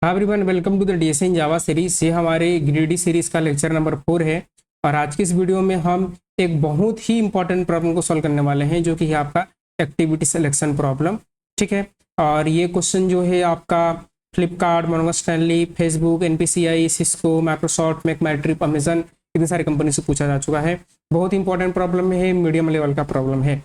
हाँ everyone, welcome to the DSA in Java series. ये हमारे ग्रीडी सीरीज का लेक्चर नंबर 4 है। और आज की इस वीडियो में हम एक बहुत ही इंपॉर्टेंट प्रॉब्लम को सॉल्व करने वाले हैं, जो कि है आपका एक्टिविटी सिलेक्शन प्रॉब्लम। ठीक है। और ये क्वेश्चन जो है आपका Flipkart, Morgan Stanley, Facebook, NPCI, Cisco, Microsoft, MakeMyTrip, Amazon, इतनी सारी कंपनी से पूछा जा चुका है। बहुत इंपॉर्टेंट प्रॉब्लम है, मीडियम लेवल का प्रॉब्लम है।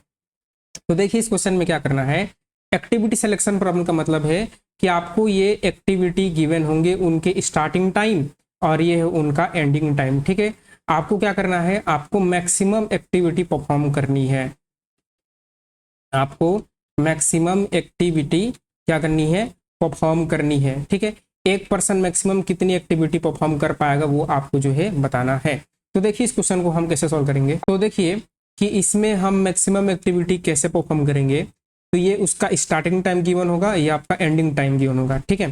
तो देखिए इस क्वेश्चन में क्या करना है। एक्टिविटी सिलेक्शन प्रॉब्लम का मतलब है कि आपको ये एक्टिविटी गिवन होंगे, उनके स्टार्टिंग टाइम और ये है उनका एंडिंग टाइम। ठीक है। आपको क्या करना है, आपको मैक्सिमम एक्टिविटी परफॉर्म करनी है। आपको मैक्सिमम एक्टिविटी क्या करनी है, परफॉर्म करनी है। ठीक है। एक पर्सन मैक्सिमम कितनी एक्टिविटी परफॉर्म कर पाएगा वो आपको जो है बताना है। तो देखिए इस क्वेश्चन को हम कैसे सॉल्व करेंगे। तो देखिए कि इसमें हम मैक्सिमम एक्टिविटी कैसे परफॉर्म करेंगे। तो ये उसका स्टार्टिंग टाइम गिवन होगा, ये आपका एंडिंग टाइम गिवन होगा। ठीक है।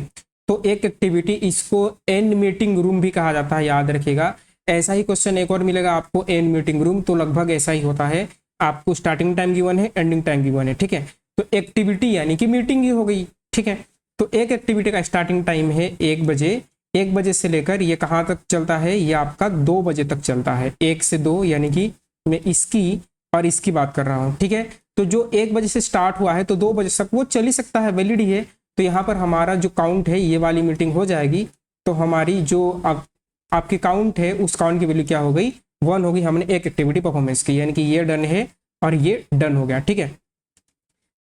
तो एक एक्टिविटी, इसको एंड मीटिंग रूम भी कहा जाता है, याद रखिएगा। ऐसा ही क्वेश्चन एक और मिलेगा आपको, एंड मीटिंग रूम। तो लगभग ऐसा ही होता है, आपको स्टार्टिंग टाइम गिवन है, एंडिंग टाइम गिवन है। ठीक है। तो एक्टिविटी यानी कि मीटिंग ही हो गई। ठीक है। तो एक एक्टिविटी का स्टार्टिंग टाइम है 1 बजे। 1 बजे से लेकर ये कहाँ तक चलता है, ये आपका 2 बजे तक चलता है। 1 से 2 यानी कि मैं इसकी और इसकी बात कर रहा हूँ। ठीक है। तो जो 1 बजे से स्टार्ट हुआ है तो 2 बजे तक वो चल ही सकता है, वैलिड ही है। तो यहाँ पर हमारा जो काउंट है, ये वाली मीटिंग हो जाएगी। तो हमारी जो आपकी काउंट है, उस काउंट की वैल्यू क्या हो गई, 1 होगी। हमने एक एक्टिविटी परफॉर्मेंस की, यानी कि ये डन है और ये डन हो गया। ठीक है।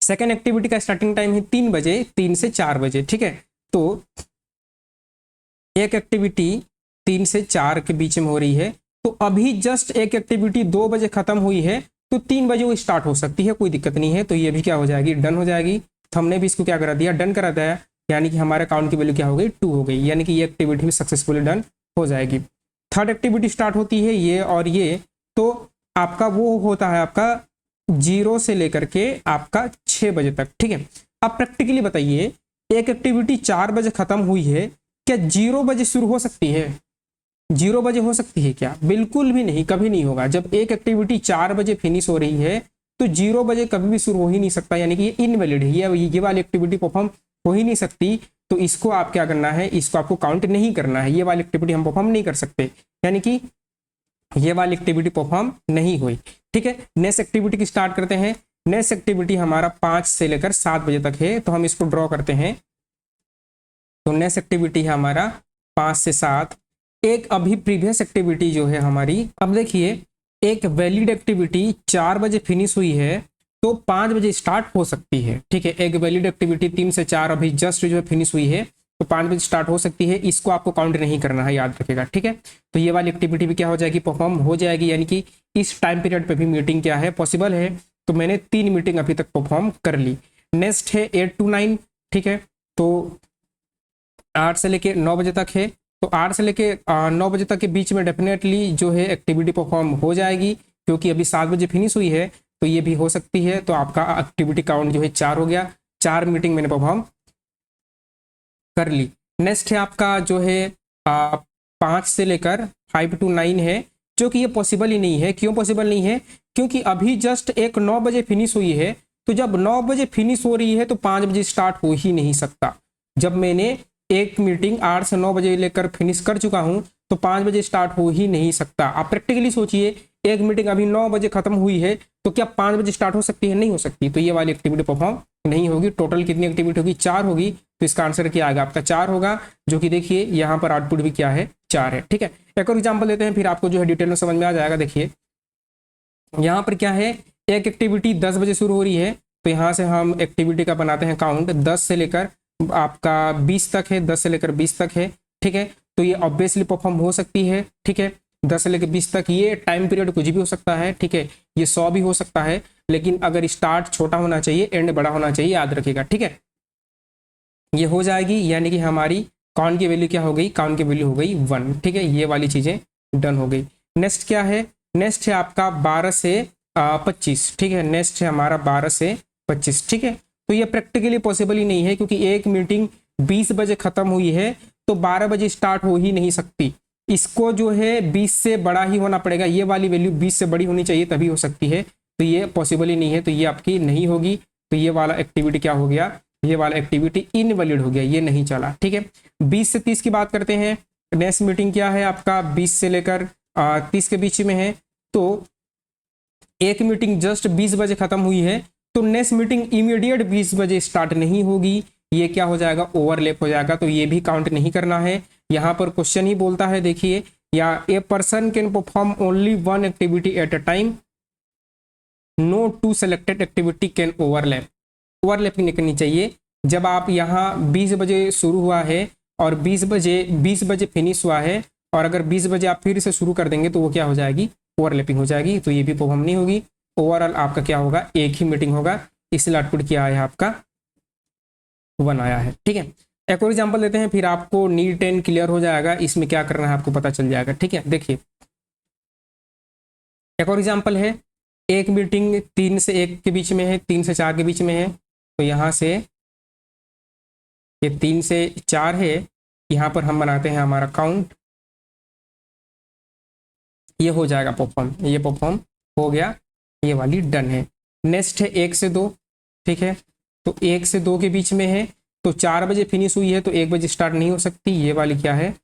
सेकेंड एक्टिविटी का स्टार्टिंग टाइम है 3 बजे, 3 से 4 बजे। ठीक है। तो एक एक्टिविटी 3 से 4 के बीच में हो रही है। तो अभी जस्ट एक एक्टिविटी 2 बजे खत्म हुई है, तो 3 बजे वो स्टार्ट हो सकती है, कोई दिक्कत नहीं है। तो ये भी क्या हो जाएगी, डन हो जाएगी। तो हमने भी इसको क्या करा दिया, डन करा दिया। यानी कि हमारे अकाउंट की वैल्यू क्या हो गई, 2 हो गई। यानी कि ये एक्टिविटी भी सक्सेसफुली डन हो जाएगी। थर्ड एक्टिविटी स्टार्ट होती है ये और ये, तो आपका वो होता है आपका 0 से लेकर के आपका 6 बजे तक। ठीक है। अब प्रैक्टिकली बताइए, एक एक्टिविटी 4 बजे खत्म हुई है, क्या 0 बजे शुरू हो सकती है? 0 बजे हो सकती है क्या? बिल्कुल भी नहीं, कभी नहीं होगा। जब एक एक्टिविटी 4 बजे फिनिश हो रही है तो 0 बजे कभी भी शुरू हो ही नहीं सकता, यानी कि ये इनवैलिड है, ये वाली एक्टिविटी परफॉर्म हो ही नहीं सकती। तो इसको आप क्या करना है, इसको आपको काउंट नहीं करना है। ये वाली एक्टिविटी हम परफॉर्म नहीं कर सकते, यानी कि ये वाली एक्टिविटी परफॉर्म नहीं हुई। ठीक है। नेक्स्ट एक्टिविटी की स्टार्ट करते हैं। नेक्स्ट एक्टिविटी हमारा 5 से लेकर 7 बजे तक है, तो हम इसको ड्रॉ करते हैं। तो नेक्स्ट एक्टिविटी है हमारा 5 से 7। एक अभी प्रीवियस एक्टिविटी जो है हमारी, अब देखिए एक वैलिड एक्टिविटी 4 बजे फिनिश हुई है, तो 5 बजे स्टार्ट हो सकती है। ठीक है। एक वैलिड एक्टिविटी 3 से 4 अभी जस्ट जो है फिनिश हुई है, तो 5 बजे स्टार्ट हो सकती है। इसको आपको काउंट नहीं करना है, याद रखेगा। ठीक है। तो ये वाली एक्टिविटी भी क्या हो जाएगी, परफॉर्म हो जाएगी। यानी कि इस टाइम पीरियड पे भी मीटिंग क्या है, पॉसिबल है। तो मैंने 3 मीटिंग अभी तक परफॉर्म कर ली। नेक्स्ट है 8 to 9। ठीक है। तो 8 से लेके 9 बजे तक है, तो 8 से लेके 9 बजे तक के बीच में डेफिनेटली जो है एक्टिविटी परफॉर्म हो जाएगी, क्योंकि अभी 7 बजे फिनिश हुई है, तो ये भी हो सकती है। तो आपका एक्टिविटी काउंट जो है 4 हो गया। 4 मीटिंग मैंने परफॉर्म कर ली। नेक्स्ट है आपका जो है 5 से लेकर 5 to 9 है, जो कि ये पॉसिबल ही नहीं है। क्यों पॉसिबल नहीं है? क्योंकि अभी जस्ट एक 9 बजे फिनिश हुई है, तो जब 9 बजे फिनिश हो रही है तो 5 बजे स्टार्ट हो ही नहीं सकता। जब मैंने एक मीटिंग 8 से 9 बजे लेकर फिनिश कर चुका हूं, तो 5 बजे स्टार्ट हो ही नहीं सकता। आप प्रैक्टिकली सोचिए, एक मीटिंग अभी 9 बजे खत्म हुई है, तो क्या 5 बजे स्टार्ट हो सकती है? नहीं हो सकती। तो ये वाली एक्टिविटी परफॉर्म नहीं होगी। टोटल कितनी एक्टिविटी होगी, 4 होगी। तो इसका आंसर क्या आएगा, आपका 4 होगा, जो कि देखिए यहाँ पर आउटपुट भी क्या है, 4 है। ठीक है। एक और एग्जाम्पल लेते हैं, फिर आपको जो है डिटेल में समझ में आ जाएगा। देखिए यहाँ पर क्या है, एक एक्टिविटी 10 बजे शुरू हो रही है, तो यहाँ से हम एक्टिविटी का बनाते हैं काउंट। 10 से लेकर आपका 20 तक है, 10 से लेकर 20 तक है। ठीक है। तो ये ऑब्वियसली परफॉर्म हो सकती है। ठीक है। 10 से लेकर 20 तक ये टाइम पीरियड कुछ भी हो सकता है। ठीक है। ये 100 भी हो सकता है, लेकिन अगर स्टार्ट छोटा होना चाहिए, एंड बड़ा होना चाहिए, याद रखिएगा। ठीक है। ये हो जाएगी, यानी कि हमारी काउंट की वैल्यू क्या हो गई, काउंट की वैल्यू हो गई 1। ठीक है। ये वाली चीजें डन हो गई। नेक्स्ट क्या है, नेक्स्ट है आपका 12 से 25। ठीक है। नेक्स्ट है हमारा 12 से 25। ठीक है। तो ये प्रैक्टिकली पॉसिबल ही नहीं है, क्योंकि एक मीटिंग 20 बजे खत्म हुई है, तो 12 बजे स्टार्ट हो ही नहीं सकती। इसको जो है 20 से बड़ा ही होना पड़ेगा। ये वाली वैल्यू 20 से बड़ी होनी चाहिए, तभी हो सकती है। तो ये पॉसिबल ही नहीं है, तो ये आपकी नहीं होगी। तो ये वाला एक्टिविटी क्या हो गया, ये वाला एक्टिविटी इनवैलिड हो गया, ये नहीं चला। ठीक है, 20 से 30 की बात करते हैं। नेक्स्ट मीटिंग क्या है आपका, 20 से लेकर 30 के बीच में है। तो एक मीटिंग जस्ट 20 बजे खत्म हुई है, तो नेक्स्ट मीटिंग इमीडिएट 20 बजे स्टार्ट नहीं होगी, ये क्या हो जाएगा, ओवरलैप हो जाएगा, तो ये भी काउंट नहीं करना है। यहाँ पर क्वेश्चन ही बोलता है, देखिए, या a person can perform only one activity at a time, no two selected activity can overlap. Overlapping नहीं करनी चाहिए। जब आप यहाँ 20 बजे शुरू हुआ है और 20 बजे फिनिश हुआ है, और अगर 20 बजे आप फिर से शुरू कर देंगे तो वो क्या हो जाएगी, ओवरलैपिंग हो जाएगी, तो ये भी परफॉर्म नहीं होगी। ओवरऑल आपका क्या होगा, एक ही मीटिंग होगा, इसलिए आउटपुट क्या आया आपका 1 आया है। ठीक है, एक और एग्जाम्पल देते हैं, फिर आपको नीट एंड क्लियर हो जाएगा, इसमें क्या करना है आपको पता चल जाएगा। ठीक है, देखिए एक और एग्जाम्पल है, एक मीटिंग 3 से 1 के बीच में है, 3 से 4 के बीच में है, तो यहाँ से ये 3 से 4 है, यहाँ पर हम बनाते हैं हमारा काउंट, ये हो जाएगा परफॉर्म, ये परफॉर्म हो गया, ये वाली डन है। नेक्स्ट है 1 से 2, ठीक है, तो 1 से 2 के बीच में है, तो 4 बजे फिनिश हुई है, तो 1 बजे स्टार्ट नहीं हो सकती, ये वाली क्या है,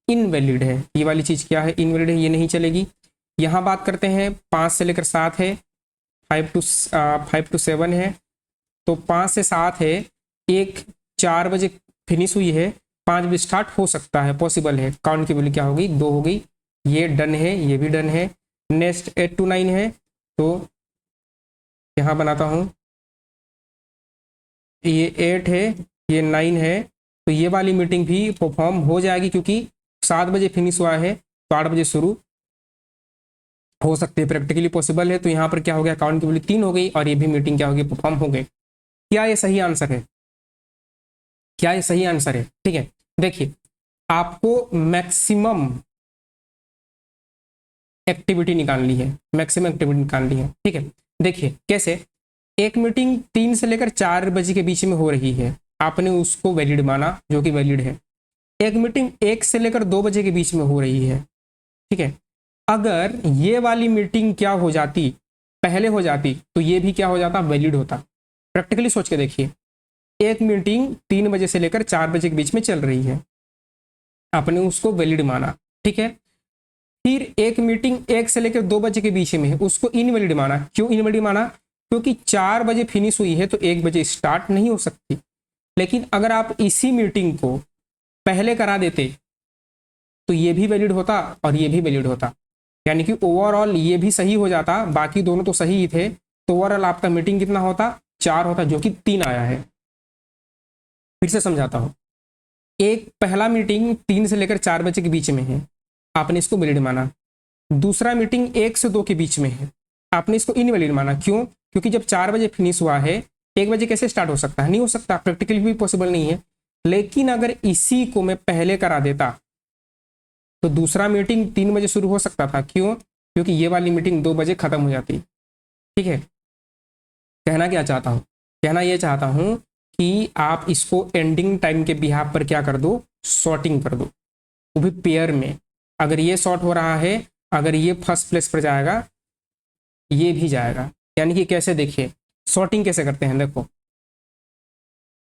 इनवैलिड है, ये वाली चीज़ क्या है, इनवैलिड है, ये नहीं चलेगी। यहाँ बात करते हैं 5 से लेकर 7 है, 5 to 7 है, तो 5 से 7 है, 4 बजे फिनिश हुई है, 5 बजे स्टार्ट हो सकता है, पॉसिबल है, काउंट की वैल्यू क्या होगी, 2 हो गई, ये डन है, ये भी डन है। नेक्स्ट 8 to 9 है, तो यहाँ बनाता हूँ, ये 8 है, ये 9 है, तो ये वाली मीटिंग भी परफॉर्म हो जाएगी, क्योंकि 7 बजे फिनिश हुआ है, तो 8 बजे शुरू हो सकते हैं, प्रैक्टिकली पॉसिबल है। तो यहाँ पर क्या हो गया, काउंट की वैल्यू 3 हो गई, और ये भी मीटिंग क्या होगी, परफॉर्म हो गई। क्या ये सही आंसर है, क्या ये सही आंसर है? ठीक है, देखिए आपको मैक्सिमम एक्टिविटी निकालनी है, मैक्सिमम एक्टिविटी निकालनी है। ठीक है, देखिए कैसे, एक मीटिंग 3 से लेकर 4 बजे के बीच में हो रही है, आपने उसको वैलिड माना, जो कि वैलिड है। एक मीटिंग 1 से लेकर 2 बजे के बीच में हो रही है, ठीक है, अगर ये वाली मीटिंग क्या हो जाती, पहले हो जाती, तो ये भी क्या हो जाता, वैलिड होता। प्रैक्टिकली सोच के देखिए, एक मीटिंग 3 बजे से लेकर 4 बजे के बीच में चल रही है, आपने उसको वैलिड माना, ठीक है। फिर एक मीटिंग 1 से लेकर 2 बजे के बीच में है, उसको इनवैलिड माना। क्यों इनवैलिड माना, क्योंकि 4 बजे फिनिश हुई है, तो 1 बजे स्टार्ट नहीं हो सकती। लेकिन अगर आप इसी मीटिंग को पहले करा देते, तो ये भी वैलिड होता और ये भी वैलिड होता, यानी कि ओवरऑल ये भी सही हो जाता, बाकी दोनों तो सही ही थे, तो ओवरऑल आपका मीटिंग कितना होता, 4 होता, जो कि 3 आया है। फिर से समझाता हूँ, एक पहला मीटिंग 3 से लेकर 4 बजे के बीच में है, आपने इसको वैलिड माना। दूसरा मीटिंग 1 से 2 के बीच में है, आपने इसको इनवैलिड माना। क्यों, क्योंकि जब 4 बजे फिनिश हुआ है, 1 बजे कैसे स्टार्ट हो सकता है, नहीं हो सकता, प्रैक्टिकली भी पॉसिबल नहीं है। लेकिन अगर इसी को मैं पहले करा देता, तो दूसरा मीटिंग 3 बजे शुरू हो सकता था। क्यों, क्योंकि ये वाली मीटिंग 2 बजे खत्म हो जाती। ठीक है, कहना क्या चाहता हूँ, कहना ये चाहता हूँ कि आप इसको एंडिंग टाइम के बिहाफ पर क्या कर दो, सॉर्टिंग कर दो, वो भी पेयर में। अगर ये सॉर्ट हो रहा है, अगर ये फर्स्ट प्लेस पर जाएगा, ये भी जाएगा। यानी कि कैसे, देखिए सॉर्टिंग कैसे करते हैं, देखो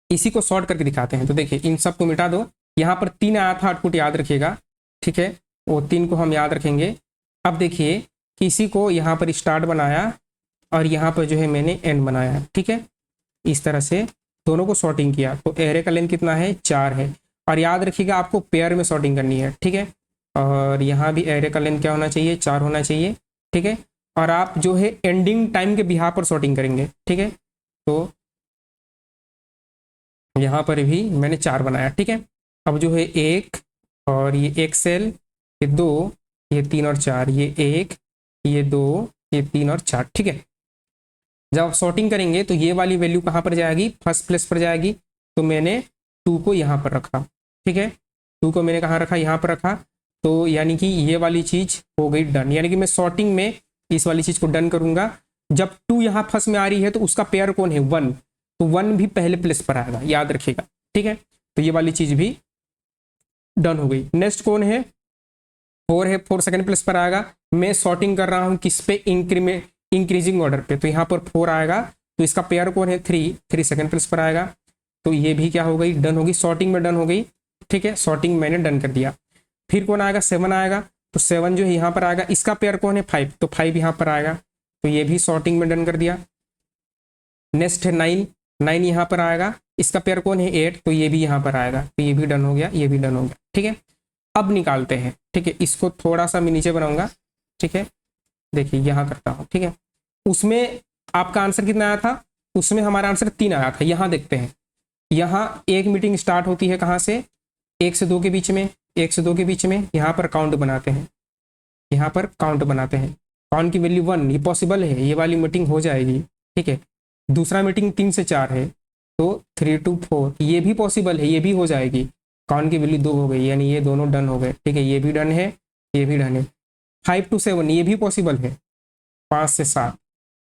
इसी को सॉर्ट करके दिखाते हैं। तो देखिए इन सब को मिटा दो, यहाँ पर 3 आया था, आउटपुट याद रखिएगा, ठीक है, वो 3 को हम याद रखेंगे। अब देखिए किसी को यहाँ पर स्टार्ट बनाया और यहाँ पर जो है मैंने एंड बनाया, ठीक है, इस तरह से दोनों को सॉर्टिंग किया। तो एरे का लेंथ कितना है, 4 है, और याद रखिएगा आपको पेयर में सॉर्टिंग करनी है, ठीक है। और यहाँ भी एरे का लेंथ क्या होना चाहिए, 4 होना चाहिए, ठीक है। और आप जो है एंडिंग टाइम के बिहाफ पर सॉर्टिंग करेंगे, ठीक है। तो यहाँ पर भी मैंने 4 बनाया, ठीक है। अब जो है 1 और ये 1 सेल, ये 2, ये 3 और 4, ये 1, ये 2, ये 3 और 4, ठीक है। जब आप सॉर्टिंग करेंगे तो ये वाली वैल्यू कहाँ पर जाएगी, फर्स्ट प्लेस पर जाएगी। तो मैंने 2 को यहाँ पर रखा, ठीक है, 2 को मैंने कहाँ रखा, यहाँ पर रखा। तो यानी कि ये वाली चीज़ हो गई डन, यानी कि मैं सॉर्टिंग में इस वाली चीज़ को डन करूँगा। जब 2 यहाँ फर्स्ट में आ रही है तो उसका पेयर कौन है, 1, तो 1 भी पहले प्लेस पर आएगा, याद रखिएगा, ठीक है। तो ये वाली चीज़ भी डन हो गई। नेक्स्ट कौन है, 4 है, 4 सेकंड प्लेस पर आएगा। मैं सॉर्टिंग कर रहा हूँ किस पे, इंक्रीजिंग ऑर्डर पे, तो यहाँ पर 4 आएगा, तो इसका पेयर कौन है, 3 सेकंड प्लेस पर आएगा। तो ये भी क्या हो गई, डन होगी, सॉर्टिंग में डन हो गई। ठीक है, सॉर्टिंग मैंने डन कर दिया। फिर कौन आएगा, 7 आएगा, तो 7 जो है यहाँ पर आएगा, इसका पेयर कौन है, 5, तो 5 यहाँ पर आएगा, तो ये भी सॉर्टिंग में डन कर दिया। नेक्स्ट है 9, 9 यहाँ पर आएगा, इसका पेयर कौन है, 8, तो ये भी यहाँ पर आएगा, तो ये भी डन हो गया, ये भी डन हो गया। ठीक है, अब निकालते हैं। ठीक है, इसको थोड़ा सा मैं नीचे बनाऊंगा। ठीक है, देखिए यहाँ करता हूँ। ठीक है, उसमें आपका आंसर कितना आया था, उसमें हमारा आंसर 3 आया था। यहाँ देखते हैं, यहाँ एक मीटिंग स्टार्ट होती है कहाँ से, 1 से 2 के बीच में, 1 से 2 के बीच में। यहाँ पर काउंट बनाते हैं, यहाँ पर काउंट बनाते हैं, काउंट की वैल्यू 1, ये पॉसिबल है, ये वाली मीटिंग हो जाएगी। ठीक है, दूसरा मीटिंग 3 से 4 है, तो 3 to 4, ये भी पॉसिबल है, ये भी हो जाएगी, काउंट की वैल्यू 2 हो गई, यानी ये दोनों डन हो गए। ठीक है, ये भी डन है, ये भी डन है। 5 to 7 ये भी पॉसिबल है, 5 से 7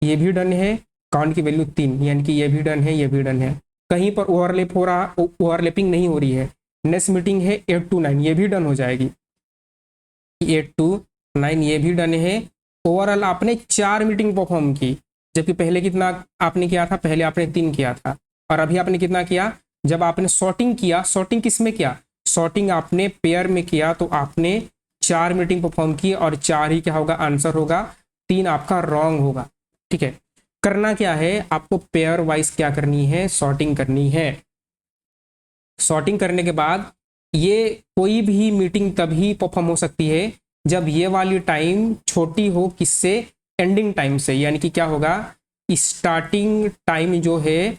ये भी डन है, काउंट की वैल्यू 3, यानी कि ये भी डन है, ये भी डन है। कहीं पर ओवरलैप हो रहा, ओवरलैपिंग नहीं हो रही है। नेक्स्ट मीटिंग है 8 to 9, ये भी डन हो जाएगी, 8 to 9 ये भी डन है। ओवरऑल आपने 4 मीटिंग परफॉर्म की, जबकि पहले कितना आपने किया था, पहले आपने 3 किया था, और अभी आपने कितना किया, जब आपने सॉर्टिंग किया, सॉर्टिंग किस में किया, सॉर्टिंग आपने पेयर में किया, तो आपने 4 मीटिंग परफॉर्म की, और 4 ही क्या होगा, आंसर होगा, 3 आपका रॉन्ग होगा। ठीक है, करना क्या है, आपको पेयर वाइज क्या करनी है, सॉर्टिंग करनी है। सॉर्टिंग करने के बाद ये कोई भी मीटिंग तभी परफॉर्म हो सकती है जब ये वाली टाइम छोटी हो किससे, एंडिंग टाइम से, यानी कि क्या होगा, स्टार्टिंग टाइम जो है,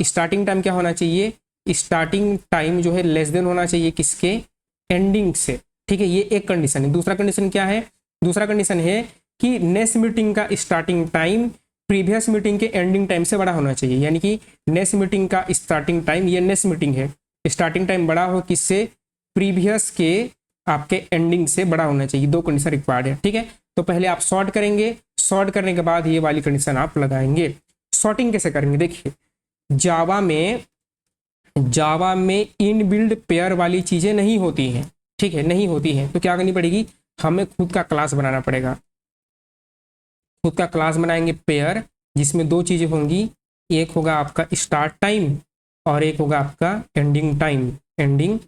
स्टार्टिंग टाइम क्या होना चाहिए, स्टार्टिंग टाइम जो है लेस देन होना चाहिए किसके, एंडिंग से। ठीक है, ये एक कंडीशन है। दूसरा कंडीशन क्या है, दूसरा कंडीशन है कि नेक्स्ट मीटिंग का स्टार्टिंग टाइम प्रीवियस मीटिंग के एंडिंग टाइम से बड़ा होना चाहिए, यानी कि नेक्स्ट मीटिंग का स्टार्टिंग टाइम, ये नेक्स्ट मीटिंग है, स्टार्टिंग टाइम बड़ा हो किससे, प्रीवियस के आपके एंडिंग से बड़ा होना चाहिए। 2 कंडीशन रिक्वायर्ड है। ठीक है, तो पहले आप सॉर्ट करेंगे, सॉर्ट करने के बाद ये वाली कंडीशन आप लगाएंगे। सॉर्टिंग कैसे करेंगे, देखिए जावा में इनबिल्ड पेयर वाली चीजें नहीं होती हैं। ठीक है, नहीं होती हैं, तो क्या करनी पड़ेगी, हमें खुद का क्लास बनाना पड़ेगा। खुद का क्लास बनाएंगे पेयर, जिसमें 2 चीजें होंगी, एक होगा आपका स्टार्ट टाइम और एक होगा आपका एंडिंग टाइम, एंडिंग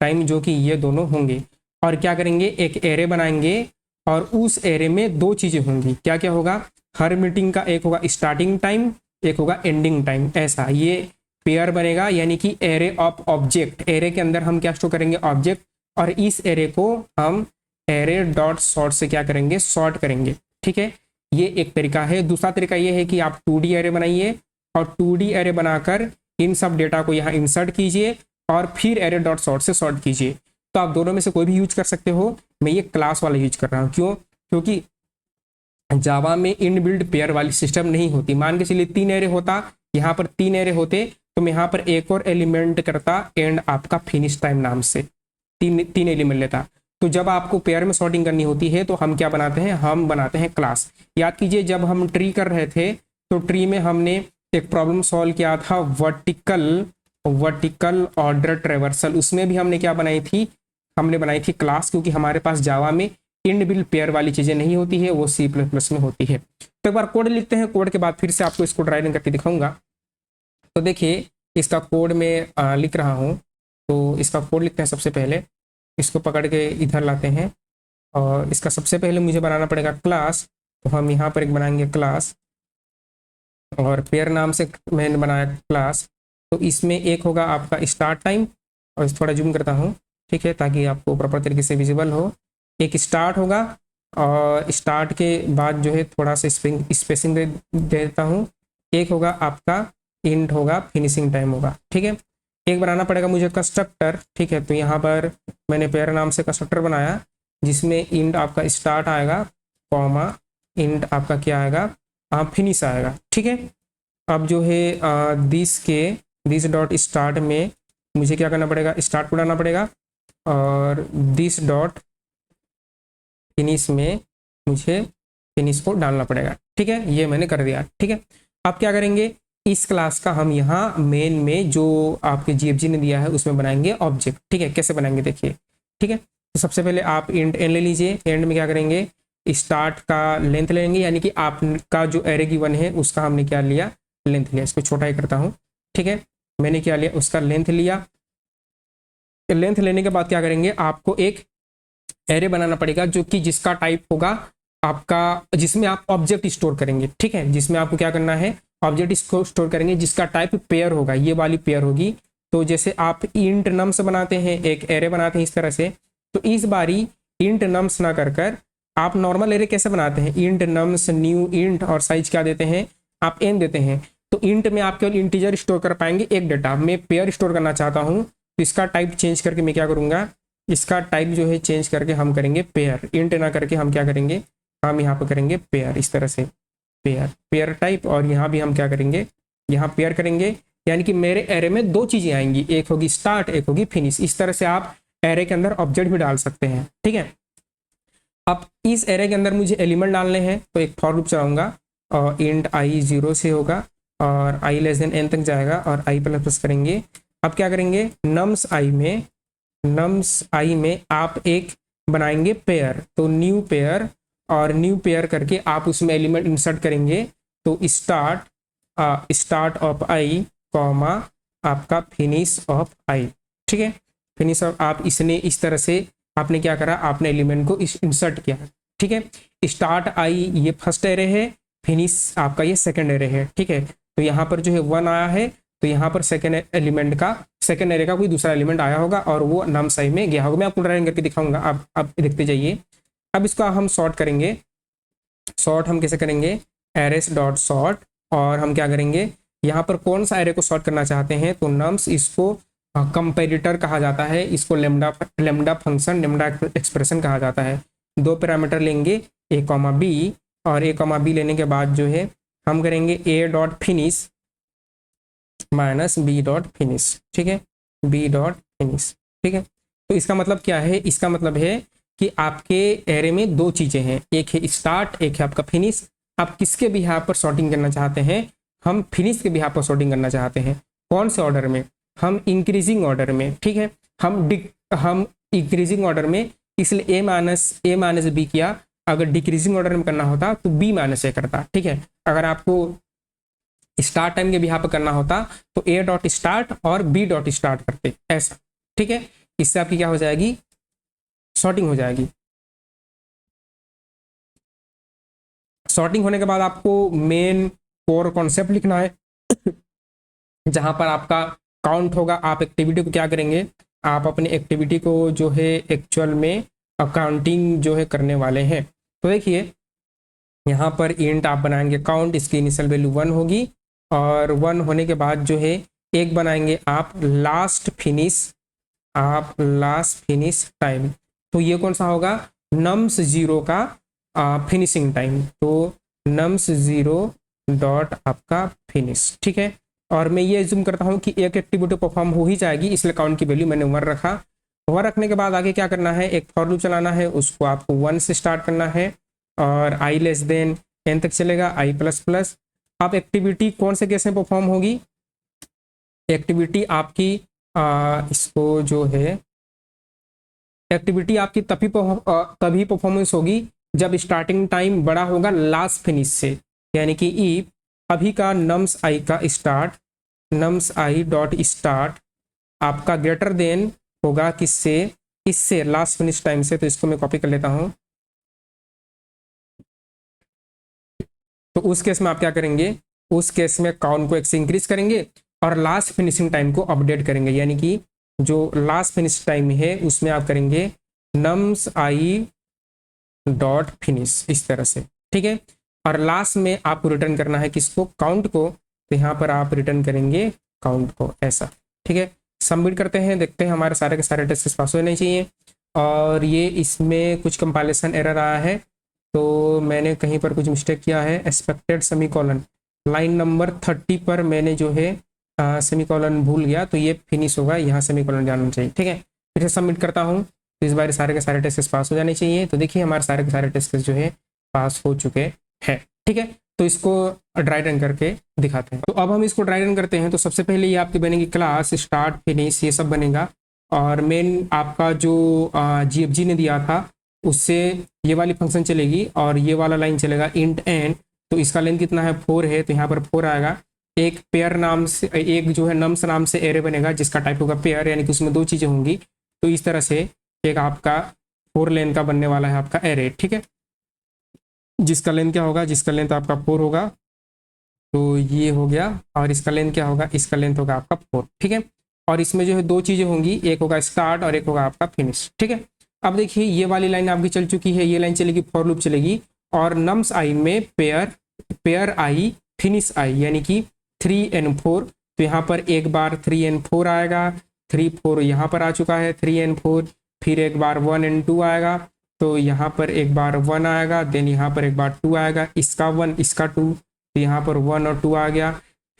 टाइम, जो कि ये दोनों होंगे। और क्या करेंगे, एक एरे बनाएंगे, और उस एरे में 2 चीजें होंगी, क्या क्या होगा, हर मीटिंग का एक होगा स्टार्टिंग टाइम, एक होगा एंडिंग टाइम, ऐसा ये पेयर बनेगा, यानी कि एरे ऑफ ऑब्जेक्ट। एरे के अंदर हम क्या स्टोर करेंगे, ऑब्जेक्ट, और इस एरे को हम एरे डॉट सॉर्ट से क्या करेंगे, सॉर्ट करेंगे। ठीक है, ये एक तरीका है। दूसरा तरीका ये है कि आप 2D एरे बनाइए, और 2D एरे बनाकर इन सब डेटा को यहाँ इंसर्ट कीजिए, और फिर एरे डॉट सॉर्ट से सॉर्ट कीजिए। तो आप दोनों में से कोई भी यूज कर सकते हो, मैं ये क्लास वाला यूज कर रहा हूँ। क्यों, क्योंकि जावा में इनबिल्ड पेयर वाली सिस्टम नहीं होती। मान के चलिए 3 एरे होता, यहाँ पर 3 एरे होते, तो मैं यहाँ पर एक और एलिमेंट करता एंड आपका फिनिश टाइम नाम से, 3 एलिमेंट लेता। तो जब आपको पेयर में सॉर्टिंग करनी होती है तो हम क्या बनाते हैं, हम बनाते हैं क्लास। याद कीजिए जब हम ट्री कर रहे थे, तो ट्री में हमने एक प्रॉब्लम सॉल्व किया था, वर्टिकल ऑर्डर ट्रेवर्सल। उसमें भी हमने क्या बनाई थी, हमने बनाई थी क्लास, क्योंकि हमारे पास जावा में इनबिल्ट पेयर वाली चीजें नहीं होती है, वो C++ में होती है। तो एक बार कोड लिखते हैं, कोड के बाद फिर से आपको इसको ड्राइविंग करके दिखाऊंगा। तो देखिए इसका कोड में लिख रहा हूँ, तो इसका कोड लिखते हैं। सबसे पहले इसको पकड़ के इधर लाते हैं, और इसका सबसे पहले मुझे बनाना पड़ेगा क्लास। तो हम यहाँ पर एक बनाएंगे क्लास, और पेयर नाम से मैंने बनाया क्लास। तो इसमें एक होगा आपका स्टार्ट टाइम, और थोड़ा जूम करता हूँ, ठीक है, ताकि आपको प्रॉपर तरीके से विजिबल हो। एक स्टार्ट होगा, और स्टार्ट के बाद जो है थोड़ा सा स्पेसिंग दे देता हूँ। एक होगा आपका इंट होगा, फिनिशिंग टाइम होगा। ठीक है, एक बनाना पड़ेगा मुझे कंस्ट्रक्टर। ठीक है, तो यहाँ पर मैंने पेयर नाम से कंस्ट्रक्टर बनाया, जिसमें इंट आपका स्टार्ट आएगा, कॉमा इंट आपका क्या आएगा, फिनिश आएगा। ठीक है, अब जो है दिस डॉट स्टार्ट में मुझे क्या करना पड़ेगा, स्टार्ट को डालना पड़ेगा, और दिस डॉट फिनिश में मुझे फिनिश को डालना पड़ेगा। ठीक है, ये मैंने कर दिया। ठीक है, अब क्या करेंगे, इस क्लास का हम यहाँ मेन में जो आपके GFG ने दिया है उसमें बनाएंगे ऑब्जेक्ट। ठीक है, कैसे बनाएंगे देखिए। ठीक है, तो सबसे पहले आप इंट एन ले लीजिए। एंड में क्या करेंगे, स्टार्ट का लेंथ लेंगे, यानी कि आपका जो एरे गिवन है उसका हमने क्या लिया, लेंथ लिया। इसको छोटा ही करता हूँ। ठीक है, मैंने क्या लिया, उसका लेंथ लिया। लेंथ लेने के बाद क्या करेंगे, आपको एक एरे बनाना पड़ेगा जो कि जिसका टाइप होगा आपका, जिसमें आप ऑब्जेक्ट स्टोर करेंगे, ठीक है, जिसमें आपको क्या करना है, ऑब्जेक्ट स्टोर करेंगे जिसका टाइप पेयर होगा, ये वाली पेयर होगी। तो जैसे आप इंट नम्स बनाते हैं, एक एरे बनाते हैं इस तरह से, तो इस बारी इंट नम्स ना कर आप नॉर्मल एरे कैसे बनाते हैं, इंट नम्स न्यू इंट और साइज क्या देते हैं आप, n देते हैं। तो इंट में आप केवल इंटीजर स्टोर कर पाएंगे एक डाटा, मैं पेयर स्टोर करना चाहता हूँ तो इसका टाइप चेंज करके मैं क्या करूँगा, इसका टाइप जो है चेंज करके हम करेंगे पेयर, इंट ना करके हम क्या करेंगे, हम यहाँ पर करेंगे पेयर, इस तरह से पेयर टाइप। और यहाँ भी हम क्या करेंगे, यहाँ पेयर करेंगे, यानी कि मेरे एरे में दो चीज़ें आएंगी, एक होगी स्टार्ट, एक होगी फिनिश। इस तरह से आप एरे के अंदर ऑब्जेक्ट भी डाल सकते हैं, ठीक है। अब इस एरे के अंदर मुझे एलिमेंट डालने हैं, तो एक फॉर लूप चलाऊंगा और इंट आई 0 से होगा और आई लेस देन n तक जाएगा और आई प्लस प्लस करेंगे। अब क्या करेंगे, नम्स आई में आप एक बनाएंगे पेयर, तो न्यू पेयर, और न्यू पेयर करके आप उसमें एलिमेंट इंसर्ट करेंगे। तो स्टार्ट ऑफ आई कॉमा आपका फिनिश ऑफ आई, ठीक है, फिनिश ऑफ। आप इसने इस तरह से आपने क्या करा, आपने एलिमेंट को इंसर्ट किया, ठीक है। स्टार्ट आई ये फर्स्ट एरे है, फिनिश आपका ये सेकंड एरे है, ठीक है। तो यहाँ पर जो है 1 आया है, तो यहाँ पर सेकंड एलिमेंट का, सेकंड एरे का कोई दूसरा एलिमेंट आया होगा और वो नम्स आई में गया होगा। मैं आपको ड्राइंग करके दिखाऊंगा, आप देखते जाइए। अब इसको हम सॉर्ट करेंगे, सॉर्ट हम कैसे करेंगे, एरेस डॉट सॉर्ट, और हम क्या करेंगे, यहाँ पर कौन सा एरे को सॉर्ट करना चाहते हैं, तो नम्स, इसको कंपेरेटर कहा जाता है, इसको लेमडा फंक्शन, लेमडा एक्सप्रेशन कहा जाता है। दो पैरामीटर लेंगे a कॉमा बी, और a कॉमा बी लेने के बाद जो है हम करेंगे a dot finish minus b dot finish, ठीक है, b डॉट फिनिश, ठीक है। तो इसका मतलब क्या है, इसका मतलब है कि आपके एरे में दो चीज़ें हैं, एक है स्टार्ट, एक है आपका फिनिश। आप किसके बिहाफ पर सॉर्टिंग करना चाहते हैं, हम फिनिश के बिहाफ पर सॉर्टिंग करना चाहते हैं। कौन से ऑर्डर में, हम इंक्रीजिंग ऑर्डर में, ठीक है, हम इंक्रीजिंग ऑर्डर में, इसलिए a माइनस बी किया। अगर डिक्रीजिंग ऑर्डर में करना होता तो b माइनस ए करता, ठीक है। अगर आपको स्टार्ट टाइम के बिहाफ पर करना होता तो a डॉट स्टार्ट और b डॉट स्टार्ट करते, ऐसा, ठीक है। इससे आपकी क्या हो जाएगी, सॉर्टिंग हो जाएगी। सॉर्टिंग होने के बाद आपको मेन कोर कॉन्सेप्ट लिखना है जहां पर आपका काउंट होगा। आप एक्टिविटी को क्या करेंगे, आप अपने एक्टिविटी को जो है एक्चुअल में अकाउंटिंग जो है करने वाले हैं। तो देखिए यहाँ पर इंट आप बनाएंगे काउंट, इसकी इनिशियल वैल्यू 1 होगी, और 1 होने के बाद जो है एक बनाएंगे आप लास्ट फिनिश टाइम। तो ये कौन सा होगा, नम्स 0 का फिनिशिंग टाइम, तो नम्स 0 डॉट आपका फिनिश, ठीक है। और मैं ये एज्यूम करता हूँ कि एक एक्टिविटी परफॉर्म हो ही जाएगी, इसलिए काउंट की वैल्यू मैंने 1 रखा। 1 रखने के बाद आगे क्या करना है, एक फॉर लूप चलाना है, उसको आपको 1 से स्टार्ट करना है और आई लेस देन n तक चलेगा, आई प्लस प्लस। आप एक्टिविटी कौन से केस में परफॉर्म होगी, एक्टिविटी आपकी इसको जो है एक्टिविटी आपकी तभी परफॉर्मेंस होगी जब स्टार्टिंग टाइम बड़ा होगा लास्ट फिनिश से, यानी कि ई अभी का नम्स आई का start, nums I dot start आपका ग्रेटर देन होगा किससे, इससे लास्ट फिनिश टाइम से। तो इसको मैं कॉपी कर लेता हूं। तो उस केस में आप क्या करेंगे, उस केस में काउंट को 1 से इंक्रीज करेंगे और लास्ट फिनिशिंग टाइम को अपडेट करेंगे, यानी कि जो लास्ट फिनिश टाइम है उसमें आप करेंगे नम्स आई डॉट फिनिश, इस तरह से, ठीक है। और लास्ट में आपको रिटर्न करना है किसको, काउंट को, तो यहाँ पर आप रिटर्न करेंगे काउंट को, ऐसा, ठीक है। सबमिट करते हैं, देखते हैं हमारे सारे के सारे टेस्ट पास होने चाहिए। और ये इसमें कुछ कंपाइलेशन एरर आया है, तो मैंने कहीं पर कुछ मिस्टेक किया है। एक्सपेक्टेड सेमीकोलन लाइन नंबर 30 पर मैंने जो है सेमीकोलन भूल गया, तो ये फिनिश होगा, यहाँ सेमीकोलन जाना चाहिए, ठीक है। फिर से सबमिट करता हूँ, तो इस बार सारे के सारे टेस्ट पास हो जाने चाहिए। तो देखिए हमारे सारे के सारे टेस्ट जो है पास हो चुके हैं, ठीक है। तो इसको ड्राई रन करके दिखाते हैं। तो अब हम इसको ड्राई रन करते हैं। तो सबसे पहले ये आपकी बनेगी क्लास स्टार्ट फिनिश, ये सब बनेगा। और मेन आपका जो GFG ने दिया था उससे ये वाली फंक्शन चलेगी और ये वाला लाइन चलेगा इंट एन। तो इसका लेंथ कितना है, 4 है, तो यहाँ पर 4 आएगा। एक पेयर नाम से, एक जो है नम्स नाम से एरे बनेगा जिसका टाइप होगा पेयर, यानी कि उसमें 2 चीज़ें होंगी। तो इस तरह से एक आपका 4 लेन का बनने वाला है आपका एरे, ठीक है, जिसका लेंथ क्या होगा, जिसका लेंथ आपका 4 होगा। तो ये हो गया, और इसका लेंथ क्या होगा, इसका लेंथ होगा आपका 4, ठीक है। और इसमें जो है 2 चीज़ें होंगी, एक होगा स्टार्ट और एक होगा आपका फिनिश, ठीक है। अब देखिए ये वाली लाइन आपकी चल चुकी है, ये लाइन चलेगी, फॉर लूप चलेगी, और नम्स आई में पेयर आई फिनिश आई, यानी कि 3 and 4। तो यहाँ पर एक बार 3 and 4 आएगा, 3 4 यहाँ पर आ चुका है, 3 and 4, फिर एक बार 1 and 2 आएगा, तो यहाँ पर एक बार 1 आएगा, देन यहाँ पर एक बार 2 आएगा, इसका 1 इसका 2, तो यहाँ पर 1 और 2 आ गया।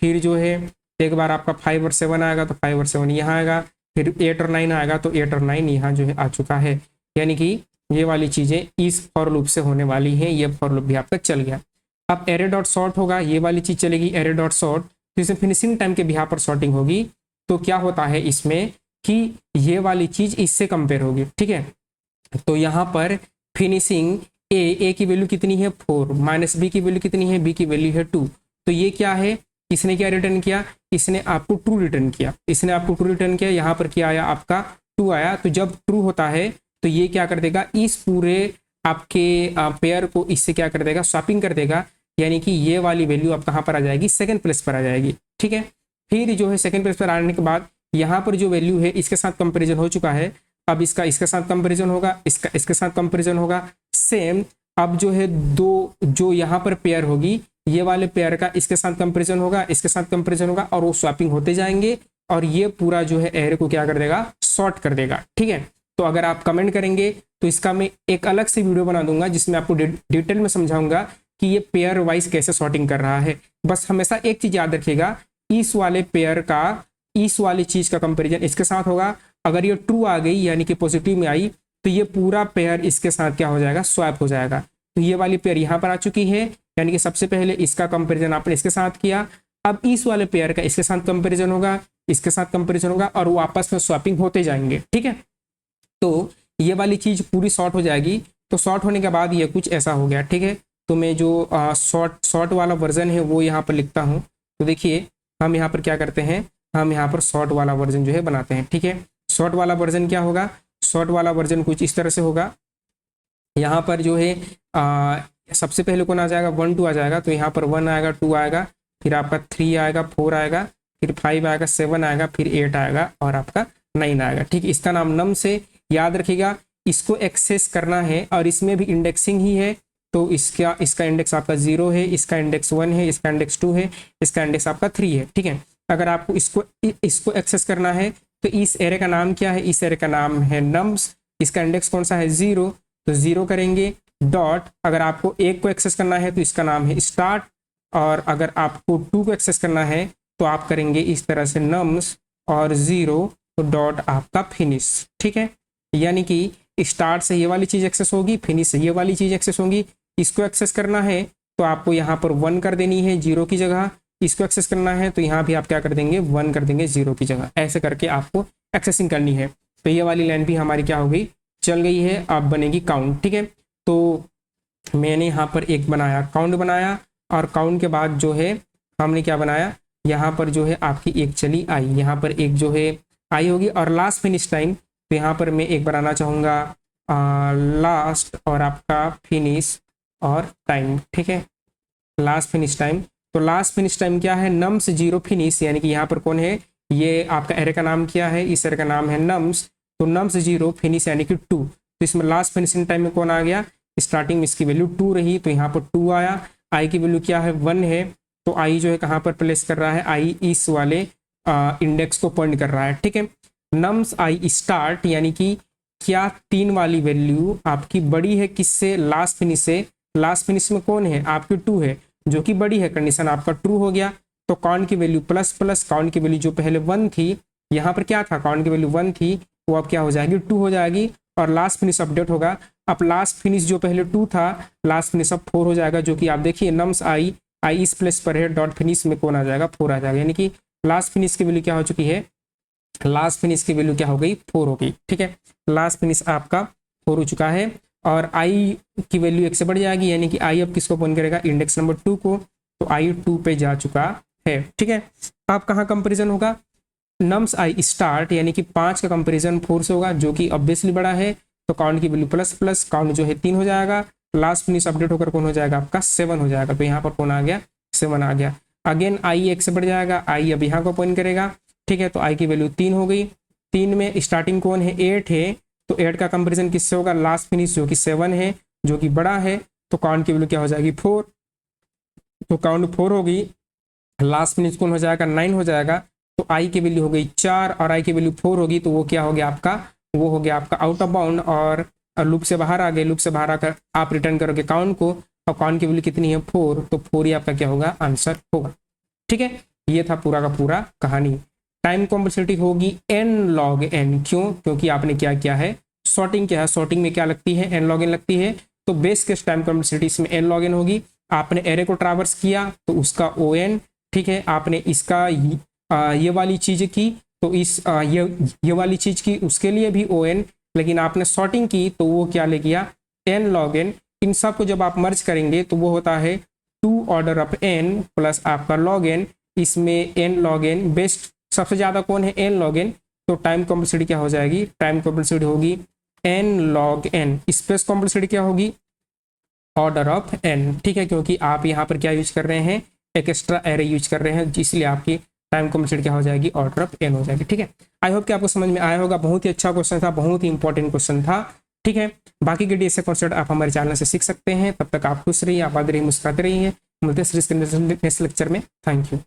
फिर जो है एक बार आपका 5 और 7 आएगा, तो 5 और 7 यहाँ आएगा, फिर 8 और 9 आएगा, तो 8 और 9 यहाँ जो है आ चुका है। यानी कि ये वाली चीज़ें इस फॉर लूप से होने वाली हैं, ये फॉर लूप भी आपका चल गया। अब एरे डॉट सॉर्ट होगा, ये वाली चीज़ चलेगी एरे डॉट सॉर्ट, तो इसमें फिनिशिंग टाइम के बिहाफ पर सॉर्टिंग होगी। तो क्या होता है इसमें कि ये वाली चीज़ इससे कंपेयर होगी, ठीक है। तो यहाँ पर फिनिशिंग ए की वैल्यू कितनी है 4, माइनस बी की वैल्यू कितनी है, बी की वैल्यू है 2। तो ये क्या है, इसने क्या रिटर्न किया, इसने आपको ट्रू रिटर्न किया, इसने आपको ट्रू रिटर्न किया, यहाँ पर क्या आया आपका 2 आया। तो जब ट्रू होता है तो ये क्या कर देगा, इस पूरे आपके पेयर को इससे क्या कर देगा, स्वैपिंग कर देगा, यानी कि ये वाली वैल्यू आप कहाँ पर आ जाएगी, सेकंड प्लेस पर आ जाएगी, ठीक है। फिर जो है सेकंड प्लेस पर आने के बाद यहाँ पर जो वैल्यू है इसके साथ कंपेरिजन हो चुका है, अब इसका इसके साथ कंपेरिजन होगा, इसका इसके साथ कंपेरिजन होगा, सेम। अब जो है दो जो यहाँ पर पेयर होगी, ये वाले पेयर का इसके साथ कंपेरिजन होगा, इसके साथ कंपेरिजन होगा, और वो स्वैपिंग होते जाएंगे, और ये पूरा जो है एरे को क्या कर देगा, सॉर्ट कर देगा, ठीक है। तो अगर आप कमेंट करेंगे तो इसका मैं एक अलग से वीडियो बना दूंगा जिसमें आपको डिटेल में समझाऊंगा कि ये पेयर वाइज कैसे सॉर्टिंग कर रहा है। बस हमेशा एक चीज याद रखिएगा, इस वाले पेयर का इस वाली चीज का कंपेरिजन इसके साथ होगा, अगर ये ट्रू आ गई यानी कि पॉजिटिव में आई, तो ये पूरा पेयर इसके साथ क्या हो जाएगा, स्वैप हो जाएगा। तो ये वाली पेयर यहाँ पर आ चुकी है, यानी कि सबसे पहले इसका कंपेरिजन आपने इसके साथ किया, अब इस वाले पेयर का इसके साथ कंपेरिजन होगा, इसके साथ कंपेरिजन होगा, और वो आपस में स्वैपिंग होते जाएंगे, ठीक है। तो ये वाली चीज पूरी शॉर्ट हो जाएगी। तो शॉर्ट होने के बाद ये कुछ ऐसा हो गया, ठीक है। तो मैं जो शॉर्ट वाला वर्जन है वो यहाँ पर लिखता हूँ। तो देखिए हम यहाँ पर क्या करते हैं, हम यहाँ पर शॉर्ट वाला वर्जन जो है बनाते हैं, ठीक है। शॉर्ट वाला वर्जन क्या होगा, शॉर्ट वाला वर्जन कुछ इस तरह से होगा। यहाँ पर जो है सबसे पहले कौन आ जाएगा, 1 2 आ जाएगा, तो यहाँ पर 1 आएगा, 2 आएगा, फिर आपका 3 आएगा, 4 आएगा, फिर 5 आएगा, 7 आएगा, फिर 8 आएगा, और आपका 9 आएगा, ठीक। इसका नाम नम से याद रखिएगा। इसको एक्सेस करना है, और इसमें भी इंडेक्सिंग ही है, तो इसका इंडेक्स आपका 0 है, इसका इंडेक्स 1 है, इसका इंडेक्स 2 है, इसका इंडेक्स आपका 3 है, ठीक है। अगर आपको इसको एक्सेस करना है तो इस एरे का नाम क्या है, इस एरे का नाम है नम्स, इसका इंडेक्स कौन सा है 0, तो 0 करेंगे डॉट। अगर आपको 1 को एक्सेस करना है तो इसका नाम है स्टार्ट, और अगर आपको 2 को एक्सेस करना है तो आप करेंगे इस तरह से नम्स और 0 डॉट आपका फिनिश, ठीक है। यानी कि स्टार्ट से ये वाली चीज एक्सेस होगी, फिनिश से ये वाली चीज एक्सेस होगी। इसको एक्सेस करना है तो आपको यहाँ पर 1 कर देनी है 0 की जगह, इसको एक्सेस करना है तो यहाँ भी आप क्या कर देंगे, 1 कर देंगे 0 की जगह। ऐसे करके आपको एक्सेसिंग करनी है। तो ये वाली लाइन भी हमारी क्या हो गई, चल गई है। अब बनेगी काउंट, ठीक है। तो मैंने यहाँ पर एक बनाया, काउंट बनाया, और काउंट के बाद जो है हमने क्या बनाया, यहाँ पर जो है आपकी एक चली आई, यहाँ पर एक जो है आई होगी, और लास्ट फिनिश टाइम, तो यहाँ पर मैं एक बनाना चाहूँगा लास्ट और आपका फिनिश और टाइम, ठीक है, लास्ट फिनिश टाइम। तो लास्ट फिनिश टाइम क्या है, नम्स 0 फिनिश, यानी कि यहाँ पर कौन है, ये आपका एरे का नाम क्या है, इस एरे का नाम है नम्स, तो नम्स 0 फिनिश यानी कि 2। तो इसमें लास्ट फिनिशिंग टाइम में कौन आ गया, स्टार्टिंग में इसकी वैल्यू 2 रही, तो यहाँ पर 2 आया। आई की वैल्यू क्या है 1 है, तो आई जो है कहाँ पर प्लेस कर रहा है, आई इस वाले इंडेक्स को पॉइंट कर रहा है, ठीक है। नम्स आई स्टार्ट, यानी कि क्या 3 वाली वैल्यू आपकी बड़ी है किससे, लास्ट फिनिश से। लास्ट फिनिश में कौन है, आपकी 2 है, जो कि बड़ी है, कंडीशन आपका ट्रू हो गया। तो काउंट की वैल्यू प्लस प्लस काउंट की वैल्यू जो पहले 1 थी, यहाँ पर क्या था, काउंट की वैल्यू 1 थी, वो अब क्या हो जाएगी 2 हो जाएगी, और लास्ट फिनिश अपडेट होगा। अब लास्ट फिनिश जो पहले 2 था, लास्ट फिनिश अब 4 हो जाएगा, जो कि आप देखिए नम्स आई इस प्लेस पर है, डॉट फिनिश में कौन आ जाएगा, 4 आ जाएगा। यानी कि लास्ट फिनिश की वैल्यू क्या हो चुकी है, लास्ट फिनिश की वैल्यू क्या हो गई, 4 हो गई, ठीक है। लास्ट फिनिश आपका 4 हो चुका है, और आई की वैल्यू 1 से बढ़ जाएगी, यानी कि आई अब किसको पॉइंट करेगा, इंडेक्स नंबर 2 को। तो आई 2 पे जा चुका है। ठीक है, अब कहाँ कंपेरिजन होगा, नम्स आई स्टार्ट यानी कि 5 का कंपेरिजन 4 से होगा जो कि ऑब्वियसली बड़ा है, तो काउंट की वैल्यू प्लस प्लस काउंट जो है 3 हो जाएगा, लास्ट फिनिश अपडेट होकर कौन हो जाएगा आपका 7 हो जाएगा, तो यहाँ पर कौन आ गया 7 आ गया। अगेन आई 1 से बढ़ जाएगा, आई अब यहाँ को पॉइंट करेगा। ठीक है, तो आई की वैल्यू 3 हो गई, 3 में स्टार्टिंग कौन है 8 है, तो 8 का कंपेरिजन किससे होगा, लास्ट फिनिश जो कि 7 है जो कि बड़ा है, तो काउंट की वैल्यू क्या हो जाएगी 4, तो काउंट 4 होगी, लास्ट फिनिश कौन हो जाएगा 9 हो जाएगा, तो आई की वैल्यू हो गई 4 और आई की वैल्यू 4 होगी, तो वो क्या हो गया आपका, वो हो गया आपका आउट ऑफ बाउंड और लूप से बाहर आ गए, लूप से बाहर आकर आप रिटर्न करोगे काउंट को, और काउंट की वैल्यू कितनी है 4, तो 4 ही आपका क्या होगा आंसर होगा। ठीक है, ये था पूरा का पूरा कहानी। टाइम कॉम्प्लेक्सिटी होगी n log n, क्यों, क्योंकि आपने क्या किया है सॉर्टिंग किया है, सॉर्टिंग में क्या लगती है n log n लगती है, तो बेस केस टाइम कॉम्प्लेक्सिटी इसमें n log n होगी। आपने एरे को ट्रावर्स किया तो उसका on, ठीक है, आपने इसका ये वाली चीज की तो इस ये वाली चीज की उसके लिए भी on, लेकिन आपने सॉर्टिंग की तो वो क्या ले गया n log n। इन सब को जब आप मर्ज करेंगे तो वो होता है 2 ऑर्डर ऑफ n प्लस आपका log n, इसमें n log n बेस्ट सबसे ज्यादा कौन है n log n, तो टाइम कॉम्प्लेक्सिटी क्या हो जाएगी, टाइम कॉम्प्लेक्सिटी होगी n log n, space complexity क्या होगी ऑर्डर ऑफ n। ठीक है, क्योंकि आप यहाँ पर क्या यूज कर रहे हैं, एक एक्स्ट्रा एरे यूज कर रहे हैं, इसलिए आपकी टाइम कॉम्प्लेक्सिटी क्या हो जाएगी ऑर्डर ऑफ n हो जाएगी। ठीक है, आई होप कि आपको समझ में आया होगा, बहुत ही अच्छा क्वेश्चन था, बहुत ही इंपॉर्टेंट क्वेश्चन था। ठीक है, बाकी के डीएसए कॉन्सेप्ट आप हमारे चैनल से सीख सकते हैं, तब तक आप खुश रहिए, आबाद रहिए, मुस्कुराते रहिए, मिलते हैं नेक्स्ट लेक्चर में। Thank you.